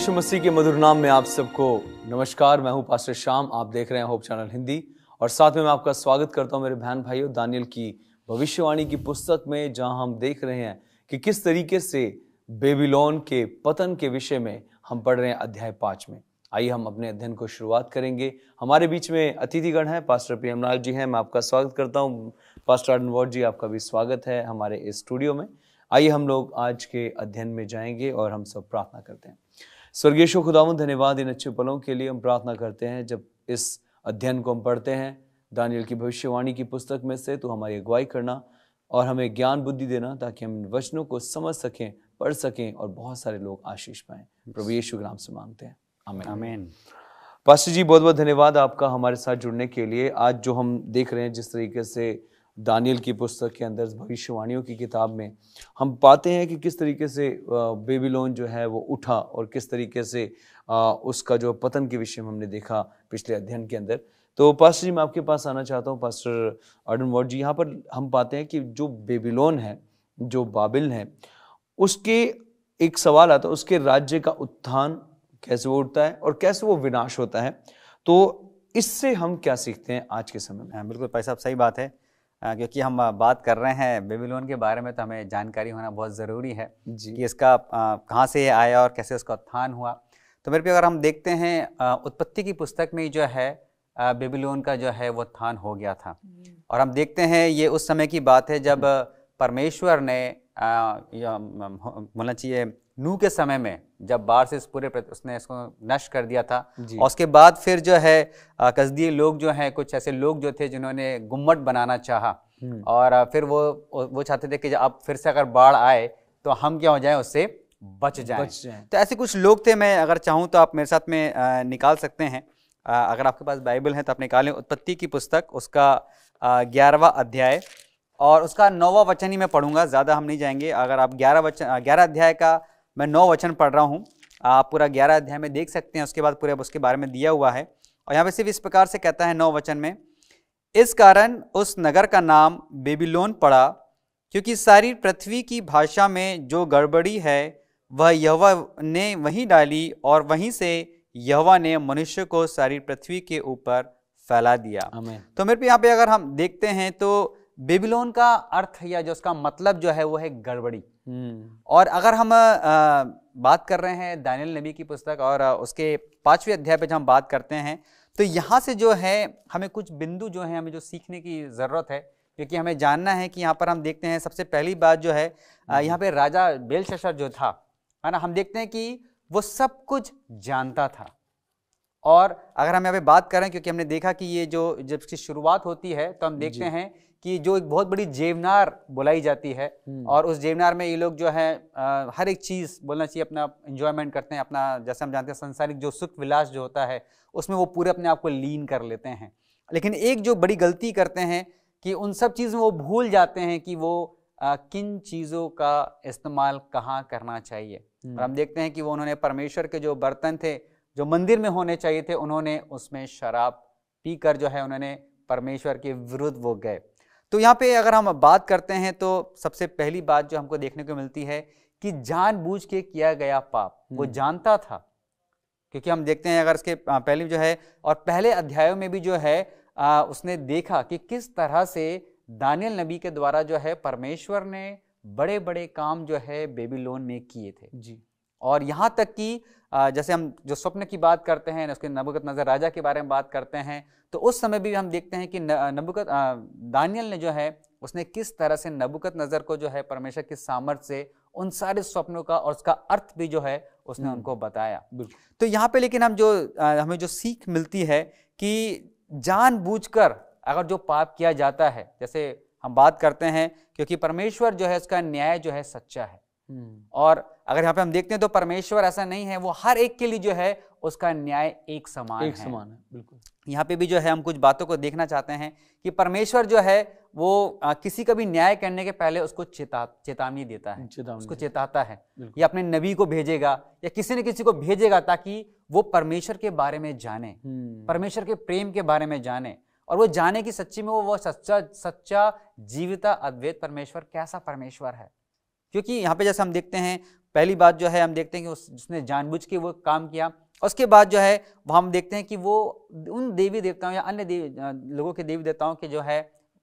यीशु मसीह के मधुर नाम में आप सबको नमस्कार। मैं हूं पास्टर श्याम, आप देख रहे हैं होप चैनल हिंदी और साथ में मैं आपका स्वागत करता हूं मेरे बहन भाइयों दानियल की भविष्यवाणी की पुस्तक में, जहां हम देख रहे हैं कि किस तरीके से बेबीलोन के पतन के विषय में हम पढ़ रहे हैं अध्याय 5 में। आइए हम अपने अध्ययन को शुरुआत करेंगे। हमारे बीच में अतिथिगण है, पास्टर प्रियमलाल जी हैं, मैं आपका स्वागत करता हूँ। पास्टर अनवर जी, आपका भी स्वागत है हमारे इस स्टूडियो में। आइए हम लोग आज के अध्ययन में जाएंगे और हम सब प्रार्थना करते हैं। स्वर्गीय खुदावंद, धन्यवाद इन अच्छे पलों के लिए। हम प्रार्थना करते हैं जब इस अध्ययन को हम पढ़ते हैं दानियल की भविष्यवाणी की पुस्तक में से, तो हमारी अगुवाई करना और हमें ज्ञान बुद्धि देना ताकि हम इन वचनों को समझ सकें, पढ़ सकें और बहुत सारे लोग आशीष पाएं। प्रभु यीशु के नाम से मांगते हैं, आमीन आमीन। पास्टर जी, बहुत बहुत धन्यवाद आपका हमारे साथ जुड़ने के लिए। आज जो हम देख रहे हैं, जिस तरीके से दानियल की पुस्तक के अंदर भविष्यवाणियों की किताब में हम पाते हैं कि किस तरीके से बेबीलोन जो है वो उठा और किस तरीके से उसका जो पतन के विषय में हमने देखा पिछले अध्ययन के अंदर। तो पास्टर जी, मैं आपके पास आना चाहता हूँ। पास्टर अडनवर्ड जी, यहाँ पर हम पाते हैं कि जो बेबीलोन है, जो बाबिल है, उसके एक सवाल आता है, उसके राज्य का उत्थान कैसे वो उठता है और कैसे वो विनाश होता है। तो इससे हम क्या सीखते हैं आज के समय में? बिल्कुल भाई साहब, सही बात है। क्योंकि हम बात कर रहे हैं बेबीलोन के बारे में, तो हमें जानकारी होना बहुत ज़रूरी है कि इसका कहाँ से आया और कैसे उसका उत्थान हुआ। तो मेरे पे अगर हम देखते हैं उत्पत्ति की पुस्तक में जो है बेबीलोन का जो है वो उत्थान हो गया था। और हम देखते हैं ये उस समय की बात है जब परमेश्वर ने बोलना चाहिए नूह के समय में, जब बाढ़ से पूरे उसने इसको नष्ट कर दिया था। और उसके बाद फिर जो है कसदिए लोग जो हैं, कुछ ऐसे लोग जो थे जिन्होंने गुम्मट बनाना चाहा और फिर वो चाहते थे कि जब अब फिर से अगर बाढ़ आए तो हम क्या हो जाएं, उससे बच जाएं। तो ऐसे कुछ लोग थे। मैं अगर चाहूँ तो आप मेरे साथ में निकाल सकते हैं। अगर आपके पास बाइबल है तो आप निकालें उत्पत्ति की पुस्तक, उसका 11वां अध्याय और उसका 9वां वचन ही मैं पढ़ूंगा, ज़्यादा हम नहीं जाएंगे। अगर आप 11 अध्याय का मैं 9 वचन पढ़ रहा हूँ, आप पूरा 11 अध्याय में देख सकते हैं। उसके बाद पूरे उसके बारे में दिया हुआ है और यहाँ पे सिर्फ इस प्रकार से कहता है 9 वचन में, इस कारण उस नगर का नाम बेबीलोन पड़ा, क्योंकि सारी पृथ्वी की भाषा में जो गड़बड़ी है वह यहोवा ने वहीं डाली और वहीं से यहोवा ने मनुष्य को सारी पृथ्वी के ऊपर फैला दिया। तो मेरे पे यहाँ पे अगर हम देखते हैं तो बेबीलोन का अर्थ या जो उसका मतलब जो है वो है गड़बड़ी। और अगर हम बात कर रहे हैं दानियल नबी की पुस्तक और उसके 5वें अध्याय पे जब हम बात करते हैं, तो यहाँ से जो है हमें कुछ बिंदु जो है हमें जो सीखने की ज़रूरत है। क्योंकि हमें जानना है कि यहाँ पर हम देखते हैं सबसे पहली बात जो है यहाँ पे राजा बेलशस्सर जो था, है ना, हम देखते हैं कि वो सब कुछ जानता था। और अगर हम यहाँ पे बात करें, क्योंकि हमने देखा कि ये जो जब इसकी शुरुआत होती है तो हम देखते हैं कि जो एक बहुत बड़ी जेवनार बुलाई जाती है और उस जेवनार में ये लोग जो है हर एक चीज़ बोलना चाहिए अपना एंजॉयमेंट करते हैं, अपना जैसे हम जानते हैं संसारिक जो सुख विलास जो होता है उसमें वो पूरे अपने आप को लीन कर लेते हैं। लेकिन एक जो बड़ी गलती करते हैं कि उन सब चीज़ में वो भूल जाते हैं कि वो किन चीज़ों का इस्तेमाल कहाँ करना चाहिए। और हम देखते हैं कि वो उन्होंने परमेश्वर के जो बर्तन थे जो मंदिर में होने चाहिए थे, उन्होंने उसमें शराब पीकर जो है उन्होंने परमेश्वर के विरुद्ध वो गए। तो यहाँ पे अगर हम बात करते हैं तो सबसे पहली बात जो हमको देखने को मिलती है कि जानबूझ के किया गया पाप वो जानता था। क्योंकि हम देखते हैं अगर इसके पहले जो है और पहले अध्यायों में भी जो है उसने देखा कि किस तरह से दानियल नबी के द्वारा जो है परमेश्वर ने बड़े बड़े काम जो है बेबीलोन में किए थे जी। और यहाँ तक कि जैसे हम जो स्वप्न की बात करते हैं, उसके नबूकदनेस्सर राजा के बारे में बात करते हैं, तो उस समय भी हम देखते हैं कि दानियल ने जो है उसने किस तरह से नबूकदनेस्सर को जो है परमेश्वर की सामर्थ्य से उन सारे स्वप्नों का और उसका अर्थ भी जो है उसने उनको बताया। तो यहाँ पे लेकिन हमें जो सीख मिलती है कि जानबूझकर अगर जो पाप किया जाता है, जैसे हम बात करते हैं, क्योंकि परमेश्वर जो है उसका न्याय जो है सच्चा है। और अगर यहाँ पे हम देखते हैं तो परमेश्वर ऐसा नहीं है, वो हर एक के लिए जो है उसका न्याय एक समान है। बिल्कुल। यहाँ पे भी जो है हम कुछ बातों को देखना चाहते हैं कि परमेश्वर जो है वो किसी का भी न्याय करने के पहले उसको चेतावनी देता है, उसको चेताता है, या अपने नबी को भेजेगा या किसी न किसी को भेजेगा ताकि वो परमेश्वर के बारे में जाने, परमेश्वर के प्रेम के बारे में जाने और वो जाने की सच्ची में वो सच्चा जीविता अद्वैत परमेश्वर कैसा परमेश्वर है। क्योंकि यहाँ पे जैसे हम देखते हैं पहली बात जो है हम देखते हैं कि उसने जानबूझ के वो काम किया। उसके बाद जो है वो हम देखते हैं कि वो उन देवी देवताओं या अन्य लोगों के देवी देवताओं के जो है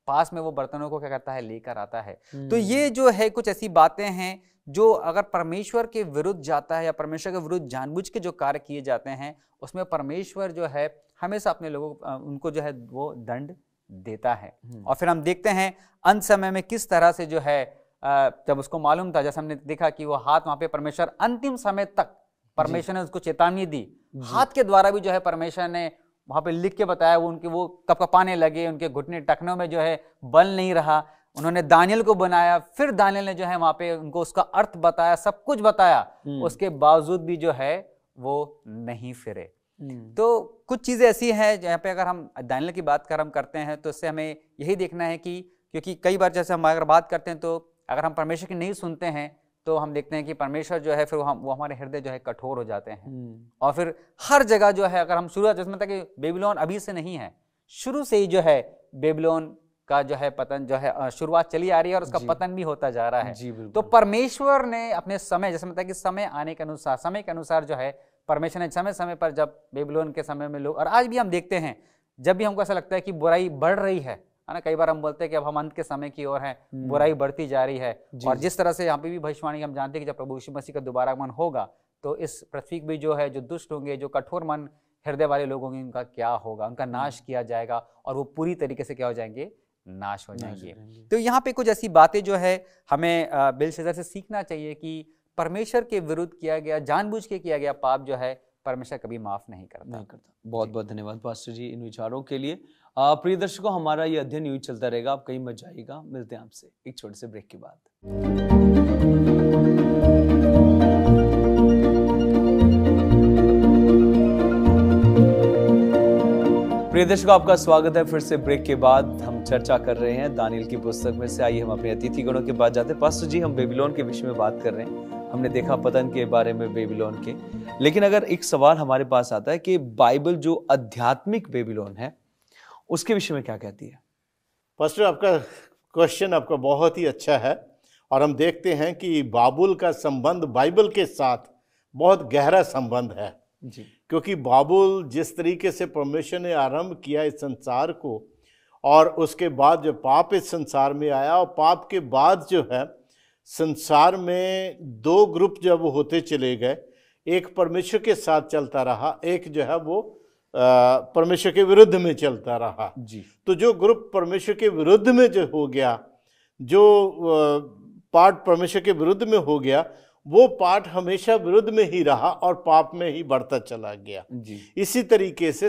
पास में वो बर्तनों को क्या करता है, लेकर आता है। तो ये जो है कुछ ऐसी बातें हैं जो अगर परमेश्वर के विरुद्ध जाता है या परमेश्वर के विरुद्ध जानबूझ के जो कार्य किए जाते हैं, उसमें परमेश्वर जो है हमेशा अपने लोगों उनको जो है वो दंड देता है। और फिर हम देखते हैं अंत समय में किस तरह से जो है जब उसको मालूम था, जैसे हमने देखा कि वो हाथ वहां पे परमेश्वर अंतिम समय तक परमेश्वर ने उसको चेतावनी दी, हाथ के द्वारा भी जो है परमेश्वर ने वहां पे लिख के बताया, वो कपकपाने लगे, उनके घुटने टखनों में जो है बल नहीं रहा। उन्होंने दानियल को बनाया, फिर दानियल ने जो है वहां पे उनको उसका अर्थ बताया, सब कुछ बताया, उसके बावजूद भी जो है वो नहीं फिरे। तो कुछ चीजें ऐसी हैं जहाँ पे अगर हम दानियल की बात हम करते हैं तो इससे हमें यही देखना है कि क्योंकि कई बार जैसे हम अगर बात करते हैं तो अगर हम परमेश्वर की नहीं सुनते हैं तो हम देखते हैं कि परमेश्वर जो है फिर वो हमारे हृदय जो है कठोर हो जाते हैं। और फिर हर जगह जो है अगर हम शुरुआत जिसमें तक कि बेबीलोन अभी से नहीं है, शुरू से ही जो है बेबीलोन का जो है पतन जो है शुरुआत चली आ रही है और उसका पतन भी होता जा रहा है। तो परमेश्वर ने अपने समय, जैसे मतलब कि समय आने के अनुसार, समय के अनुसार जो है परमेश्वर ने समय समय पर, जब बेबीलोन के समय में लोग, और आज भी हम देखते हैं जब भी हमको ऐसा लगता है कि बुराई बढ़ रही है ना, कई बार हम बोलते हैं कि अब हम अंत के समय की ओर हैं, बुराई बढ़ती जा रही है। और जिस तरह से यहाँ पे भी भविष्यवाणी हम जानते हैं कि जब प्रभु यीशु मसीह का दोबारा आगमन होगा तो इस पृथ्वी भी जो है जो दुष्ट होंगे, जो कठोर मन हृदय वाले लोग होंगे, उनका क्या होगा, उनका नाश किया जाएगा और वो पूरी तरीके से क्या हो जाएंगे, नाश हो जाएंगे। तो यहाँ पे कुछ ऐसी बातें जो है हमें बेलशस्सर से सीखना चाहिए कि परमेश्वर के विरुद्ध किया गया, जानबूझ के किया गया पाप जो है परमेश्वर कभी माफ नहीं करता। बहुत बहुत धन्यवाद पास्टर जी इन विचारों के लिए। प्रिय दर्शकों, हमारा ये अध्ययन यूं ही चलता रहेगा, आप कहीं मत जाइएगा। मिलते हैं आपसे एक छोटे से ब्रेक के बाद। प्रिय दर्शकों, आपका स्वागत है फिर से ब्रेक के बाद। हम चर्चा कर रहे हैं दानियल की पुस्तक में से। आइए हम अपने अतिथि गणों के पास जाते हैं। पास्टर जी, हम बेबीलोन के विषय में बात कर रहे हैं, हमने देखा पतन के बारे में बेबीलोन के, लेकिन अगर एक सवाल हमारे पास आता है कि बाइबल जो आध्यात्मिक बेबीलोन है उसके विषय में क्या कहती है? पास्टर, आपका क्वेश्चन आपका बहुत ही अच्छा है और हम देखते हैं कि बाबुल का संबंध बाइबल के साथ बहुत गहरा संबंध है जी। क्योंकि बाबुल जिस तरीके से परमेश्वर ने आरंभ किया इस संसार को, और उसके बाद जो पाप इस संसार में आया, और पाप के बाद जो है संसार में दो ग्रुप जब होते चले गए, एक परमेश्वर के साथ चलता रहा, एक जो है वो परमेश्वर के विरुद्ध में चलता रहा जी। तो जो ग्रुप परमेश्वर के विरुद्ध में जो हो गया, जो पार्ट परमेश्वर के विरुद्ध में हो गया, वो पार्ट हमेशा विरुद्ध में ही रहा और पाप में ही बढ़ता चला गया जी। इसी तरीके से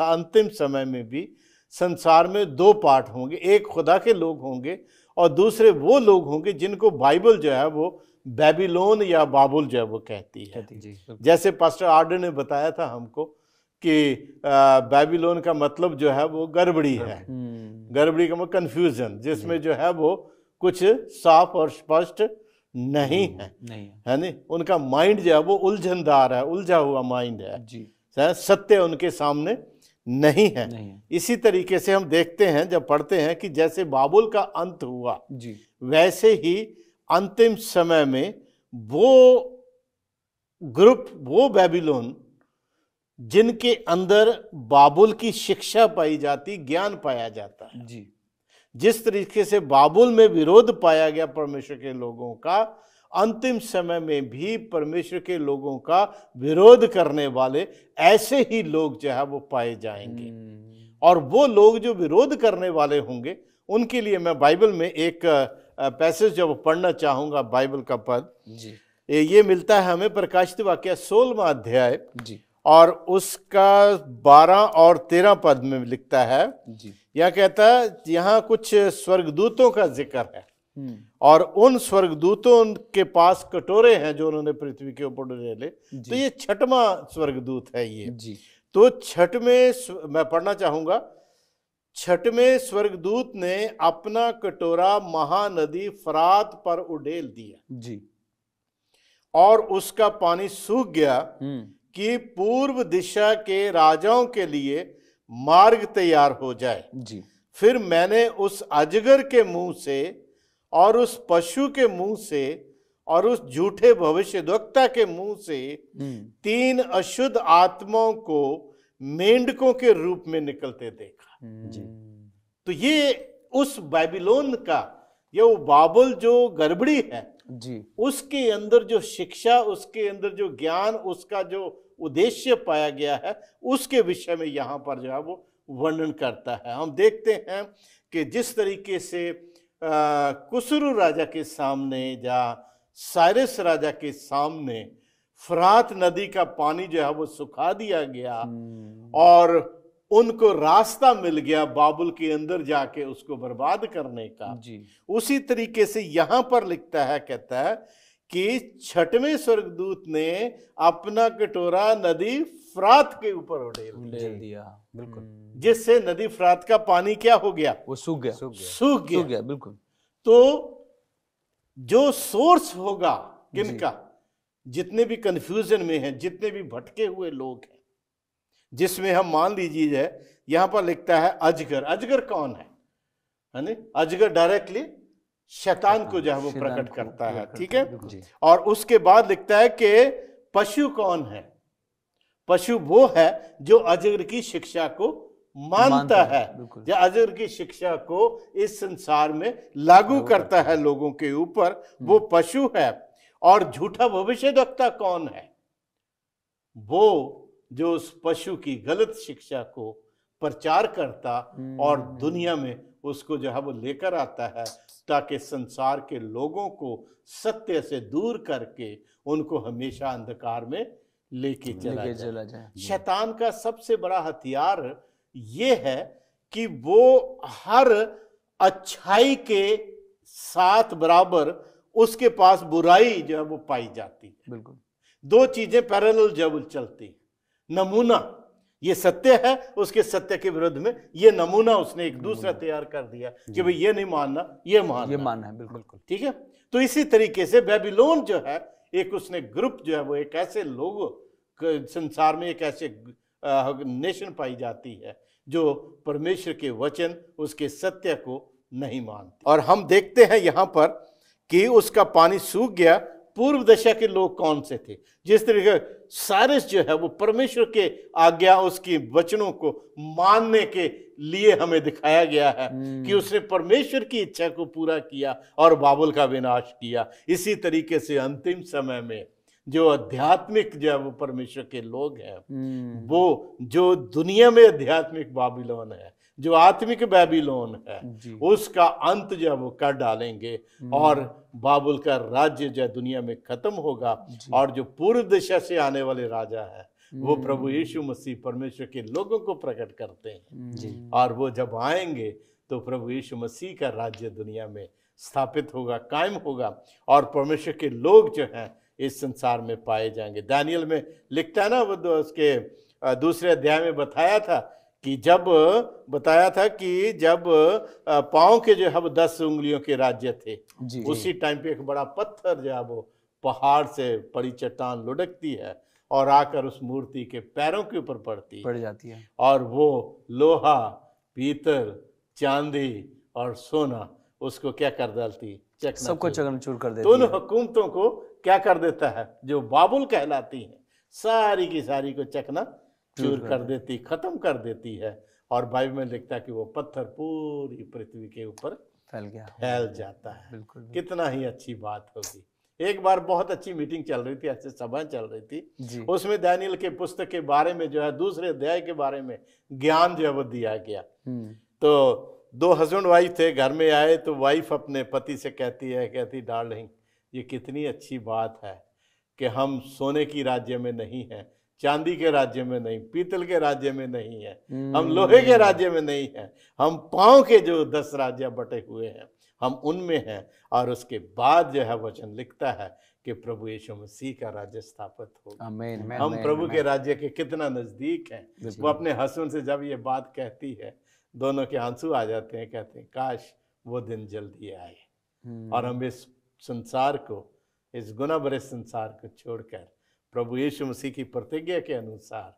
अंतिम समय में भी संसार में दो पार्ट होंगे, एक खुदा के लोग होंगे और दूसरे वो लोग होंगे जिनको बाइबल जो है वो बेबीलोन या बाबुल जो है वो कहती है। जैसे पास्टर आर्डर ने बताया था हमको कि बेबीलोन का मतलब जो है वो गड़बड़ी है, गड़बड़ी का मतलब कंफ्यूजन, जिसमें जो है वो कुछ साफ और स्पष्ट नहीं है नहीं, उनका माइंड जो है वो उलझनदार है, उलझा हुआ माइंड है जी। सत्य उनके सामने नहीं है। इसी तरीके से हम देखते हैं जब पढ़ते हैं कि जैसे बाबुल का अंत हुआ जी, वैसे ही अंतिम समय में वो ग्रुप, वो बेबीलोन जिनके अंदर बाबुल की शिक्षा पाई जाती, ज्ञान पाया जाता है जी। जिस तरीके से बाबुल में विरोध पाया गया परमेश्वर के लोगों का, अंतिम समय में भी परमेश्वर के लोगों का विरोध करने वाले ऐसे ही लोग जो है वो पाए जाएंगे। और वो लोग जो विरोध करने वाले होंगे उनके लिए मैं बाइबल में एक पैसेज जब पढ़ना चाहूंगा, बाइबल का पद जी। ये मिलता है हमें प्रकाशित वाक्य 16वां अध्याय जी। और उसका 12 और 13 पद में लिखता है जी। यह कहता है, यहाँ कुछ स्वर्गदूतों का जिक्र है और उन स्वर्गदूतों के पास कटोरे हैं जो उन्होंने पृथ्वी के ऊपर डाले। तो ये 6वां स्वर्गदूत है ये जी। तो 6वें मैं पढ़ना चाहूंगा, 6वें स्वर्गदूत ने अपना कटोरा महानदी फरात पर उड़ेल दिया जी। और उसका पानी सूख गया कि पूर्व दिशा के राजाओं के लिए मार्ग तैयार हो जाए जी। फिर मैंने उस अजगर के मुंह से और उस पशु के मुंह से और उस झूठे भविष्यद्वक्ता के मुंह से 3 अशुद्ध आत्माओं को मेंढकों के रूप में निकलते देखा। जी। तो ये उस बाबिलोन का, ये वो बाबुल जो गड़बड़ी है जी, उसके अंदर जो शिक्षा, उसके अंदर जो ज्ञान, उसका जो उद्देश्य पाया गया है, उसके विषय में यहाँ पर जो है वो वर्णन करता है। हम देखते हैं कि जिस तरीके से कुसरू राजा के सामने या साइरस राजा के सामने फरात नदी का पानी जो है वो सुखा दिया गया और उनको रास्ता मिल गया बाबुल के अंदर जाके उसको बर्बाद करने का, जी, उसी तरीके से यहां पर लिखता है, कहता है कि 6वें स्वर्गदूत ने अपना कटोरा नदी फरात के ऊपर उड़ेल दिया। बिल्कुल। जिससे नदी फरात का पानी क्या हो गया? वो सूख गया, सूख गया। बिल्कुल। तो जो सोर्स होगा किनका, जितने भी कंफ्यूजन में हैं, जितने भी भटके हुए लोग हैं, जिसमें हम मान लीजिए यहां पर लिखता है अजगर। अजगर कौन है ना? अजगर डायरेक्टली शैतान को जो है वो प्रकट करता है, ठीक है। और उसके बाद लिखता है कि पशु कौन है? पशु वो है जो अजगर की शिक्षा को मानता है, जो अजगर की शिक्षा को इस संसार में लागू करता है लोगों के ऊपर, वो पशु है। और झूठा भविष्यद्वक्ता कौन है? वो जो उस पशु की गलत शिक्षा को प्रचार करता और दुनिया में उसको जो है वो लेकर आता है, ताकि संसार के लोगों को सत्य से दूर करके उनको हमेशा अंधकार में लेके चला जाए। शैतान का सबसे बड़ा हथियार ये है कि वो हर अच्छाई के साथ बराबर उसके पास बुराई जो है वो पाई जाती है। बिल्कुल, 2 चीजें पैरेलल जब चलती है। नमूना, ये सत्य है, उसके सत्य के विरुद्ध में ये नमूना उसने एक दूसरा तैयार कर दिया कि भाई ये नहीं मानना, ये मानना है। बिल्कुल, ठीक है। तो इसी तरीके से बेबीलोन जो है, एक उसने ग्रुप जो है वो, एक ऐसे लोग संसार में, एक ऐसे नेशन पाई जाती है जो परमेश्वर के वचन, उसके सत्य को नहीं मानती। और हम देखते हैं यहां पर कि उसका पानी सूख गया। पूर्व दशा के लोग कौन से थे? जिस तरीके साइरस जो है वो परमेश्वर के आज्ञा, उसकी वचनों को मानने के लिए हमें दिखाया गया है कि उसने परमेश्वर की इच्छा को पूरा किया और बाबुल का विनाश किया। इसी तरीके से अंतिम समय में जो आध्यात्मिक जो है वो परमेश्वर के लोग हैं, वो जो दुनिया में आध्यात्मिक बाबिलोन है, जो आत्मिक बेबीलोन है, उसका अंत जो है वो कर डालेंगे और बाबुल का राज्य जो है दुनिया में खत्म होगा। और जो पूर्व दिशा से आने वाले राजा है वो प्रभु यीशु मसीह परमेश्वर के लोगों को प्रकट करते हैं। और वो जब आएंगे तो प्रभु यीशु मसीह का राज्य दुनिया में स्थापित होगा, कायम होगा, और परमेश्वर के लोग जो हैं इस संसार में पाए जाएंगे। दानियल में लिखता है ना, वो उसके दूसरे अध्याय में बताया था कि जब पांव के जो है 10 उंगलियों के राज्य थे, उसी टाइम पे एक बड़ा पत्थर जो है वो पहाड़ से पड़ी चट्टान लुढ़कती है और आकर उस मूर्ति के पैरों के ऊपर पड़ जाती है, और वो लोहा, पीतल, चांदी और सोना उसको क्या कर डालती? सबको चकनाचूर कर देती है। दोनों हुकूमतों को क्या कर देता है? जो बाबुल कहलाती है, सारी की सारी को चकना चूर कर देती, खत्म कर देती है। और बाइबल में लिखता है कि वो पत्थर पूरी पृथ्वी के ऊपर फैल जाता है। बिल्कुल, कितना ही अच्छी बात होगी। एक बार बहुत अच्छी मीटिंग चल रही थी, ऐसे सभा चल रही थी, उसमें दानियल के पुस्तक के बारे में जो है, दूसरे अध्याय के बारे में ज्ञान जो है वो दिया गया। तो 2 हस्बैंड वाइफ थे, घर में आए तो वाइफ अपने पति से कहती डार्लिंग, ये कितनी अच्छी बात है कि हम सोने की राज्य में नहीं हैं, चांदी के राज्य में नहीं, पीतल के राज्य में नहीं है, हम लोहे के राज्य में नहीं है, हम पांव के जो 10 राज्य बटे हुए हैं हम उनमें हैं। और उसके बाद जो है वचन लिखता है कि प्रभु यीशु मसीह का राज्य स्थापित होगा। हम प्रभु के राज्य के कितना नजदीक हैं। वो अपने हस्बैंड से जब ये बात कहती है, दोनों के आंसू आ जाते हैं, कहते हैं काश वो दिन जल्दी आए और हम इस संसार को, इस गुनाह भरे संसार को छोड़कर प्रभु यीशु मसीह की प्रतिज्ञा के अनुसार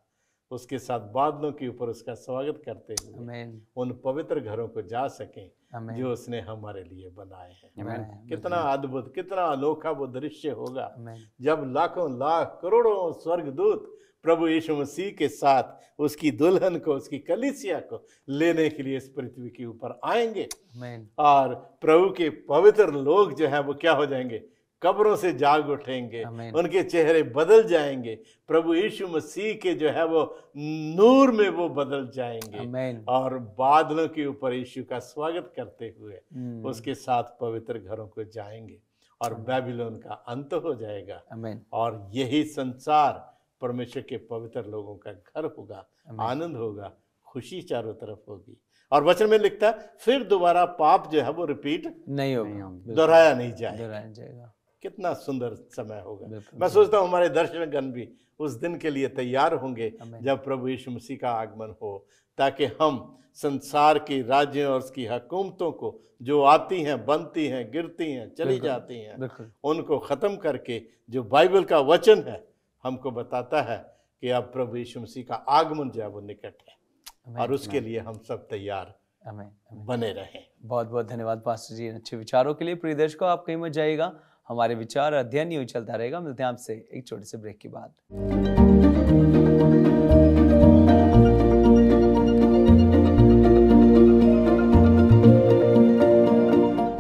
उसके साथ बादलों के ऊपर उसका स्वागत करते हुए आमीन, उन पवित्र घरों को जा सकें आमीन, जो उसने हमारे लिए बनाए हैं। आमीन, कितना अद्भुत, कितना अनोखा वो दृश्य होगा आमीन, जब लाखों लाख करोड़ों स्वर्गदूत प्रभु यीशु मसीह के साथ उसकी दुल्हन को, उसकी कलीसिया को लेने के लिए इस पृथ्वी के ऊपर आएंगे। आमीन, और प्रभु के पवित्र लोग जो है वो क्या हो जाएंगे, कब्रों से जाग उठेंगे, आमीन। उनके चेहरे बदल जाएंगे, प्रभु यीशु मसीह के जो है वो नूर में वो बदल जाएंगे आमीन, और बादलों के ऊपर यीशु का स्वागत करते हुए उसके साथ पवित्र घरों को जाएंगे और बेबीलोन का अंत हो जाएगा। आमीन, और यही संसार परमेश्वर के पवित्र लोगों का घर होगा, आनंद होगा, खुशी चारों तरफ होगी। और वचन में लिखता है फिर दोबारा पाप जो है वो रिपीट नहीं होगा, दोहराया नहीं जाए। दोहराया जाएगा। कितना सुंदर समय होगा। बिल्कुल। मैं सोचता हूँ हमारे दर्शकगण भी उस दिन के लिए तैयार होंगे आमीन। जब प्रभु यीशु मसीह का आगमन हो, ताकि हम संसार के राज्यों और उसकी हुकूमतों को जो आती हैं, बनती हैं, गिरती हैं, चली बिल्कुल, जाती हैं, बिल्कुल, उनको ख़त्म करके जो बाइबल का वचन है हमको बताता है कि अब प्रभु यीशु मसीह का आगमन जो है वो निकट है और उसके लिए हम सब तैयार आमीन, आमीन। बने रहें। बहुत बहुत धन्यवाद पास्टर जी इन अच्छे विचारों के लिए। प्रिय दर्शकों, आप कहीं मत जाइएगा, हमारे विचार अध्ययन यूं चलता रहेगा। मिलते हैं आपसे एक छोटे से ब्रेक के बाद।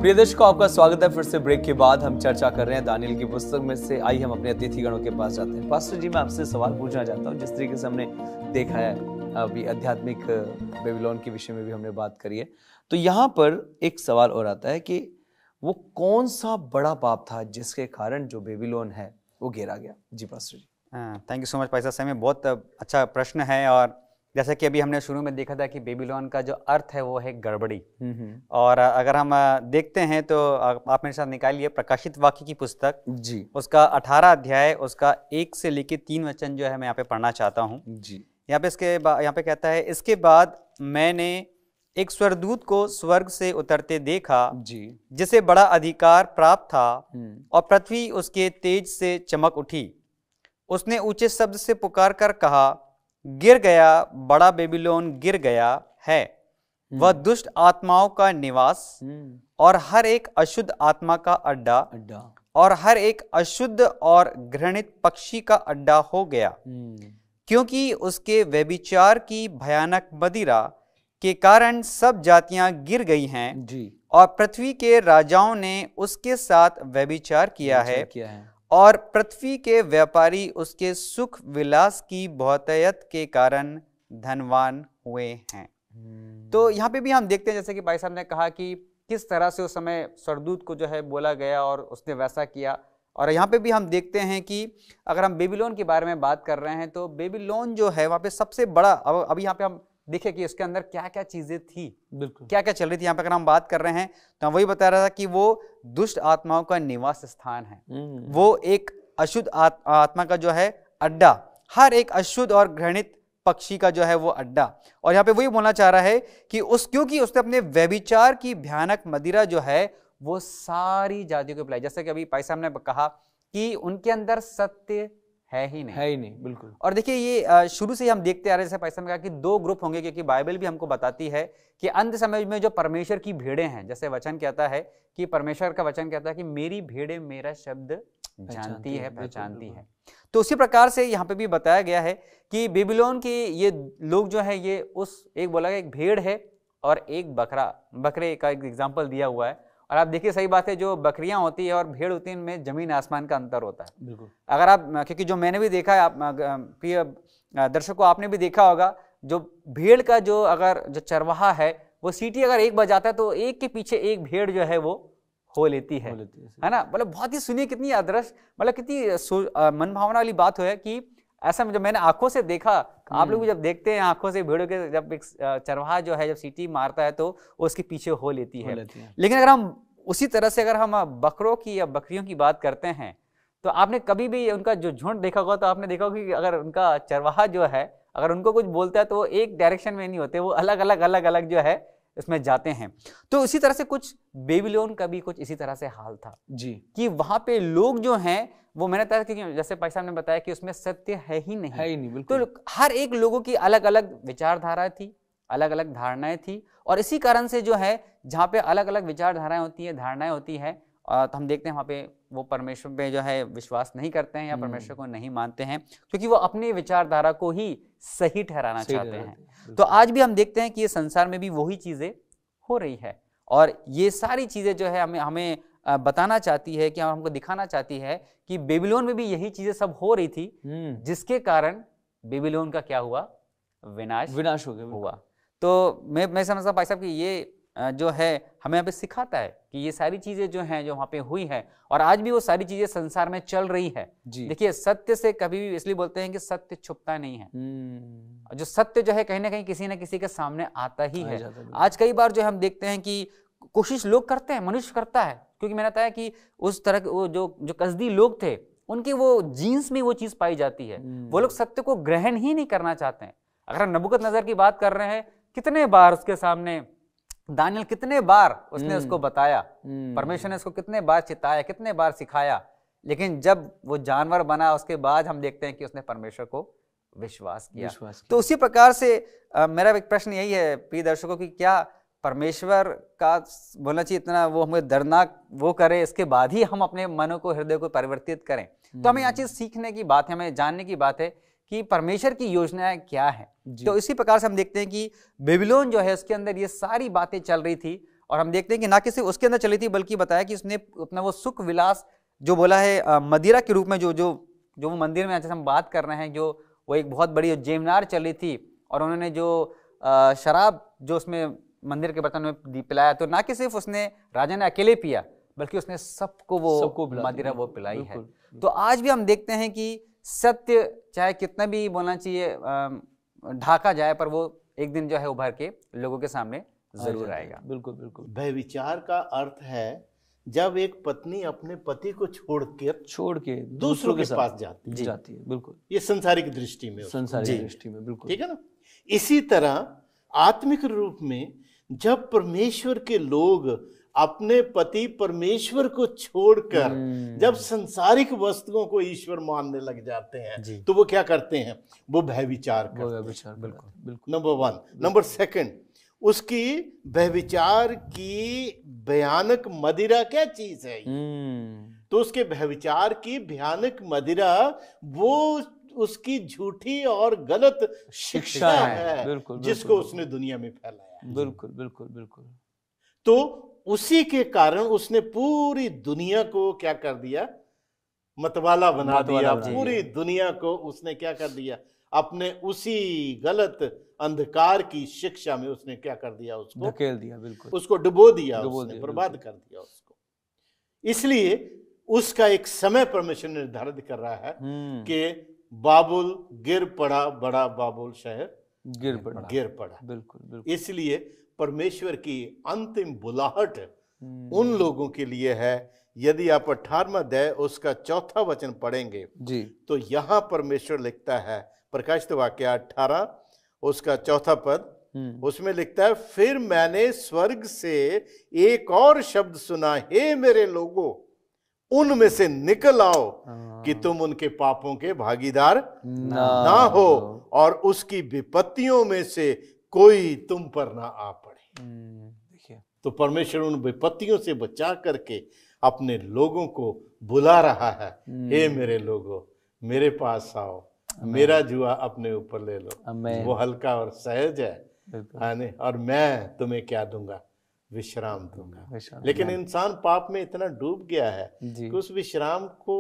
प्रिय दर्शकों, आपका स्वागत है फिर से ब्रेक के बाद। हम चर्चा कर रहे हैं दानियल की पुस्तक में से। आइए हम अपने अतिथिगणों के पास जाते हैं। पास्टर जी, मैं आपसे सवाल पूछना चाहता हूँ। जिस तरीके से हमने देखा है, अभी आध्यात्मिक बेबीलोन के विषय में भी हमने बात करी है, तो यहाँ पर एक सवाल और आता है कि वो कौन सा बड़ा पाप था जिसके कारण जो बेबीलोन है वो घेरा गया? जी pastor ji. Thank you so much pastor साहब, बहुत अच्छा प्रश्न है। और जैसा कि अभी हमने शुरू में देखा था कि बेबीलोन का जो अर्थ है वो है गड़बड़ी। और अगर हम देखते हैं तो आप मेरे साथ निकालिए प्रकाशित वाक्य की पुस्तक जी, उसका 18 अध्याय उसका 1 से लेके 3 वचन जो है मैं यहाँ पे पढ़ना चाहता हूँ। जी, यहाँ पे यहाँ पे कहता है, इसके बाद मैंने एक स्वर्गदूत को स्वर्ग से उतरते देखा, जी, जिसे बड़ा अधिकार प्राप्त था और पृथ्वी उसके तेज से चमक उठी। उसने ऊंचे शब्द से पुकार कर कहा, गिर गया, बड़ा बेबीलोन गिर गया है, वह दुष्ट आत्माओं का निवास और हर एक अशुद्ध आत्मा का अड्डा अड्डा और हर एक अशुद्ध और घृणित पक्षी का अड्डा हो गया, क्योंकि उसके व्यभिचार की भयानक मदिरा के कारण सब जातियां गिर गई हैं जी, और पृथ्वी के राजाओं ने उसके साथ व्यभिचार किया है और पृथ्वी के व्यापारी उसके सुख विलास की बहुतायत के कारण धनवान हुए हैं। तो यहाँ पे भी हम देखते हैं, जैसे कि भाई साहब ने कहा कि किस तरह से उस समय स्वर्गदूत को जो है बोला गया और उसने वैसा किया। और यहाँ पे भी हम देखते हैं कि अगर हम बेबीलोन के बारे में बात कर रहे हैं तो बेबीलोन जो है वहाँ पे सबसे बड़ा, अब यहाँ पे हम देखें कि उसके अंदर क्या क्या चीजें थी, बिल्कुल क्या क्या चल रही थी। यहाँ पे अगर हम बात कर रहे हैं तो हम वही बता रहा था कि वो दुष्ट आत्माओं का निवास स्थान है, वो एक अशुद्ध आत्मा का जो है अड्डा, हर एक अशुद्ध और घृणित पक्षी का जो है वो अड्डा। और यहाँ पे वही बोलना चाह रहा है कि क्योंकि उसने अपने व्यभिचार की भयानक मदिरा जो है वो सारी जातियों को पिलाई। जैसे कि अभी भाई साहब ने कहा कि उनके अंदर सत्य है ही नहीं, बिल्कुल। और देखिए ये शुरू से ही हम देखते आ रहे हैं, जैसे पैसा में कहा कि 2 ग्रुप होंगे, क्योंकि बाइबल भी हमको बताती है कि अंत समय में जो परमेश्वर की भेड़ें हैं, जैसे वचन कहता है कि परमेश्वर का वचन कहता है कि मेरी भेड़ें मेरा शब्द जानती है, पहचानती है। तो उसी प्रकार से यहाँ पे भी बताया गया है कि बेबीलोन के ये लोग जो है ये उस एक बोला गया एक भेड़ है और एक बकरे का एक एग्जाम्पल दिया हुआ है। और आप देखिए, सही बात है, जो बकरियां होती है और भेड़ होती है, इनमें जमीन आसमान का अंतर होता है। बिल्कुल। अगर आप, क्योंकि जो मैंने भी देखा है, आप प्रिय दर्शकों आपने भी देखा होगा, जो भेड़ का जो अगर जो चरवाहा है वो सीटी अगर एक बजाता है तो एक के पीछे एक भेड़ जो है वो हो लेती है ना। मतलब बहुत ही सुनिए कितनी आदर्श, मतलब कितनी मन भावना वाली बात है कि ऐसा जब मैंने आंखों से देखा, आप लोग भी जब देखते हैं आंखों से भेड़ों के, जब एक चरवाहा जो है जब सीटी मारता है तो उसके पीछे हो लेती है। लेकिन अगर हम उसी तरह से अगर हम बकरों की या बकरियों की बात करते हैं तो आपने कभी भी उनका जो झुंड देखा होगा तो आपने देखा होगा कि अगर उनका चरवाहा जो है अगर उनको कुछ बोलता है तो वो एक डायरेक्शन में नहीं होते, वो अलग अलग जो है इसमें जाते हैं तो इसी तरह से कुछ बेबीलोन का भी कुछ इसी तरह से हाल था जी, कि वहां पे लोग जो हैं वो मैंने बताया कि जैसे भाई साहब ने बताया कि उसमें सत्य है ही नहीं, बिल्कुल। तो हर एक लोगों की अलग अलग विचारधारा थी, अलग अलग धारणाएं थी, और इसी कारण से जो है जहाँ पे अलग अलग विचारधाराएं होती है, धारणाएं होती है, तो हम देखते हैं वहाँ पे वो परमेश्वर पे जो है विश्वास नहीं करते हैं या परमेश्वर को नहीं मानते हैं, क्योंकि वो अपनी विचारधारा को ही सही ठहराना चाहते हैं। तो आज भी हम देखते हैं कि ये संसार में भी वही चीजें हो रही है, और ये सारी चीजें जो है हमें बताना चाहती है कि हमको दिखाना चाहती है कि बेबीलोन में भी यही चीजें सब हो रही थी, जिसके कारण बेबीलोन का क्या हुआ, विनाश हुआ। तो मैं समझता हूँ भाई साहब कि ये जो है हमें यहाँ पे सिखाता है कि ये सारी चीजें जो हैं जो वहाँ पे हुई है, और आज भी वो सारी चीजें संसार में चल रही है। देखिए सत्य से कभी भी इसलिए बोलते हैं कि सत्य छुपता नहीं है, जो सत्य जो है कहीं ना कहीं किसी न किसी के सामने आता ही है। आज कई बार जो हम देखते हैं कि कोशिश लोग करते हैं, मनुष्य करता है, क्योंकि मैंने बताया कि उस तरह के वो जो कसदी लोग थे उनके वो जीन्स में वो चीज पाई जाती है, वो लोग सत्य को ग्रहण ही नहीं करना चाहते हैं। अगर हम नबूकदनेस्सर की बात कर रहे हैं, कितने बार उसके सामने दानियल, कितने बार उसने उसको बताया, परमेश्वर ने उसको कितने बार चिताया, कितने बार सिखाया, लेकिन जब वो जानवर बना उसके बाद हम देखते हैं कि उसने परमेश्वर को विश्वास किया। तो उसी प्रकार से मेरा एक प्रश्न यही है प्रिय दर्शकों की, क्या परमेश्वर का बोलना चाहिए इतना वो हमें दर्दनाक वो करे, इसके बाद ही हम अपने मनों को, हृदय को परिवर्तित करें? तो हमें यहाँ चीज सीखने की बात है, हमें जानने की बात है कि परमेश्वर की योजनाएं क्या है। तो इसी प्रकार से हम देखते हैं कि बेबीलोन जो है उसके अंदर ये सारी बातें चल रही थी, और हम देखते हैं कि ना कि सिर्फ उसके अंदर चली थी, बल्कि बताया कि उसने अपना वो सुख विलास जो बोला है मदिरा के रूप में, जो वो मंदिर में जैसे हम बात कर रहे हैं, जो वो एक बहुत बड़ी जेमनार चल रही थी, और उन्होंने जो शराब जो उसमें मंदिर के बर्तन में पिलाया, तो ना कि सिर्फ उसने राजा ने अकेले पिया, बल्कि उसने सबको वो मदिरा वो पिलाई है। तो आज भी हम देखते हैं कि सत्य चाहे कितना भी बोलना चाहिए ढाका जाए, पर वो एक दिन जो है उभर के लोगों के सामने जरूर आएगा। बिल्कुल। व्यभिचार का अर्थ है जब एक पत्नी अपने पति को छोड़ के दूसरों के पास जाती है। बिल्कुल, ये संसारिक दृष्टि में, बिल्कुल ठीक है ना। इसी तरह आत्मिक रूप में जब परमेश्वर के लोग अपने पति परमेश्वर को छोड़कर जब संसारिक वस्तुओं को ईश्वर मानने लग जाते हैं, तो वो क्या करते हैं, वो व्यभिचार करते हैं। बिल्कुल। नंबर 1। नंबर 2, उसकी व्यभिचार की भयानक मदिरा क्या चीज है? तो उसके व्यभिचार की भयानक मदिरा वो उसकी झूठी और गलत शिक्षा है, जिसको उसने दुनिया में फैलाया। बिल्कुल। तो उसी के कारण उसने पूरी दुनिया को क्या कर दिया, मतवाला बना दिया। पूरी दुनिया को उसने क्या कर दिया, अपने उसी गलत अंधकार की शिक्षा में उसने क्या कर दिया, उसको धकेल दिया। बिल्कुल, उसको डुबो दिया, उसने बर्बाद कर दिया उसको। इसलिए उसका एक समय परमेश्वर निर्धारित कर रहा है कि बाबुल गिर पड़ा, बड़ा बाबुल शहर गिर पड़ा। बिल्कुल। इसलिए परमेश्वर की अंतिम बुलाहट उन लोगों के लिए है। यदि आप 18वां अध्याय उसका 4था वचन पढ़ेंगे जी, तो यहां परमेश्वर लिखता है, प्रकाशित वाक्य 18 उसका 4था पद, उसमें लिखता है, फिर मैंने स्वर्ग से एक और शब्द सुना, हे मेरे लोगों, उनमें से निकल आओ कि तुम उनके पापों के भागीदार ना हो, और उसकी विपत्तियों में से कोई तुम पर ना आ पड़े। देखिए, तो परमेश्वर उन विपत्तियों से बचा करके अपने लोगों को बुला रहा है, हे मेरे लोगों, मेरे पास आओ, मेरा जुआ अपने ऊपर ले लो, वो हल्का और सहज है, और मैं तुम्हें क्या दूंगा, विश्राम दूंगा। लेकिन इंसान पाप में इतना डूब गया है कि उस विश्राम को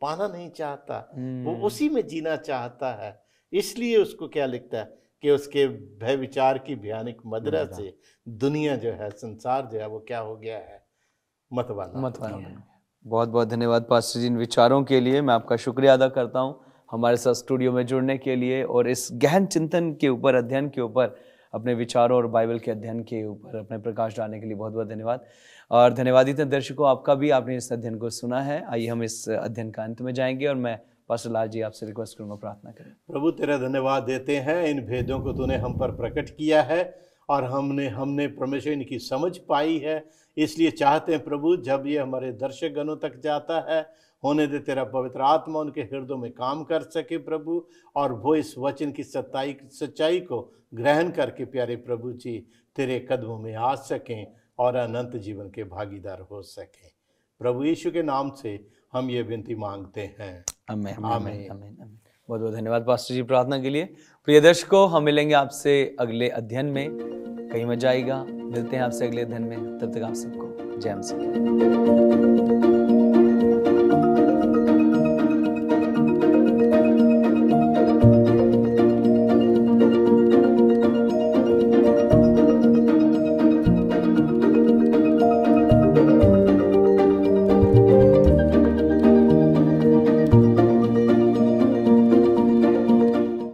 पाना नहीं चाहता, वो उसी में जीना चाहता है। इसलिए उसको क्या लिखता है कि उसके भय विचार की भयानक मदिरा से दुनिया जो है, संसार जो है, वो क्या हो गया है, मतवाला। बहुत बहुत धन्यवाद पास्टर जी इन विचारों के लिए। मैं आपका शुक्रिया अदा करता हूँ हमारे साथ स्टूडियो में जुड़ने के लिए, और इस गहन चिंतन के ऊपर, अध्ययन के ऊपर, अपने विचारों और बाइबल के अध्ययन के ऊपर अपने प्रकाश डालने के लिए बहुत बहुत धन्यवाद। और धन्यवादित दर्शकों, आपका भी, आपने इस अध्ययन को सुना है। आइए हम इस अध्ययन का अंत में जाएंगे, और मैं पास्टर लाल जी आपसे रिक्वेस्ट करूंगा, प्रार्थना करें। प्रभु तेरा धन्यवाद देते हैं, इन भेदों को तूने हम पर प्रकट किया है, और हमने परमेश्वर इनकी समझ पाई है। इसलिए चाहते हैं प्रभु, जब ये हमारे दर्शक गणों तक जाता है, होने दे तेरा पवित्र आत्मा उनके हृदय में काम कर सके प्रभु, और वो इस वचन की सच्चाई को ग्रहण करके प्यारे प्रभु जी तेरे कदमों में आ सकें और अनंत जीवन के भागीदार हो सकें। प्रभु यीशु के नाम से हम ये विनती मांगते हैं, आमीन आमीन। आमीन आमीन। बहुत बहुत धन्यवाद पास्टर जी प्रार्थना के लिए। प्रिय दर्शकों, हम मिलेंगे आपसे अगले अध्ययन में, कहीं मजा आएगा। मिलते हैं आपसे अगले अध्ययन में, तब तक आप सबको जय मसीह।